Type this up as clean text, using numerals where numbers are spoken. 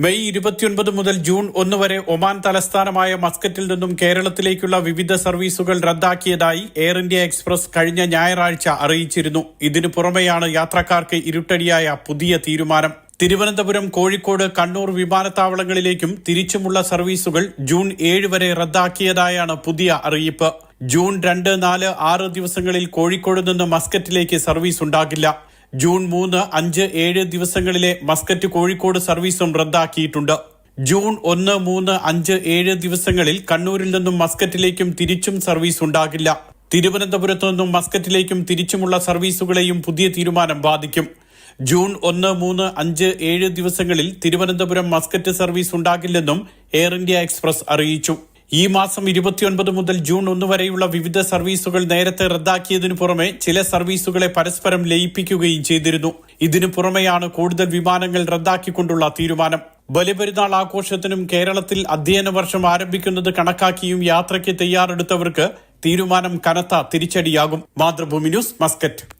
May 29 മുതൽ June 1 വരെ Oman തലസ്ഥാനമായ മസ്കറ്റിൽ നിന്നും കേരളത്തിലേക്കുള്ള വിവിധ സർവീസുകൾ റദ്ദാക്കിയതായി എയർ ഇന്ത്യ എക്സ്പ്രസ് കഴിഞ്ഞ ഞായറാഴ്ച അറിയിച്ചിരുന്നു. ഇതിനു പുറമെയാണ് യാത്രക്കാർക്ക് ഇരുട്ടടിയായ പുതിയ തീരുമാനം. തിരുവനന്തപുരം, കോഴിക്കോട്, കണ്ണൂർ വിമാനത്താവളങ്ങളിലേക്കും തിരിച്ചുമുള്ള സർവീസുകൾ ജൂൺ 7 വരെ റദ്ദാക്കിയതായാണ് പുതിയ അറിയിപ്പ്. ജൂൺ 2, 4, 6 ദിവസങ്ങളിൽ കോഴിക്കോട് നിന്ന് മസ്കറ്റിലേക്ക് സർവീസ് ഉണ്ടാകില്ല. ജൂൺ 3, 5, 7 ദിവസങ്ങളിലെ മസ്കറ്റ് കോഴിക്കോട് സർവീസും റദ്ദാക്കിയിട്ടുണ്ട്. ജൂൺ 1, 3, 5, 7 ദിവസങ്ങളിൽ കണ്ണൂരിൽ നിന്നും മസ്കറ്റിലേക്കും തിരിച്ചും സർവീസ് ഉണ്ടാകില്ല. തിരുവനന്തപുരത്തു നിന്നും മസ്കറ്റിലേക്കും തിരിച്ചുമുള്ള സർവീസുകളെയും പുതിയ തീരുമാനം ബാധിക്കും. ജൂൺ 1, 3, 5, 7 ദിവസങ്ങളിൽ തിരുവനന്തപുരം മസ്കറ്റ് സർവീസ് ഉണ്ടാകില്ലെന്നും എയർ ഇന്ത്യ എക്സ്പ്രസ് അറിയിച്ചു. ഈ മാസം 29 മുതൽ ജൂൺ 1 വരെയുള്ള വിവിധ സർവീസുകൾ നേരത്തെ റദ്ദാക്കിയതിനു പുറമെ ചില സർവീസുകളെ പരസ്പരം ലയിപ്പിക്കുകയും ചെയ്തിരുന്നു. ഇതിനു പുറമെയാണ് കൂടുതൽ വിമാനങ്ങൾ റദ്ദാക്കിക്കൊണ്ടുള്ള തീരുമാനം. ബലിപെരുന്നാൾ ആഘോഷത്തിനും കേരളത്തിൽ അധ്യയന വർഷം ആരംഭിക്കുന്നത് കണക്കാക്കിയും യാത്രയ്ക്ക് തയ്യാറെടുത്തവർക്ക് തീരുമാനം കനത്ത തിരിച്ചടിയാകും. Mathrubhumi news, Muscat.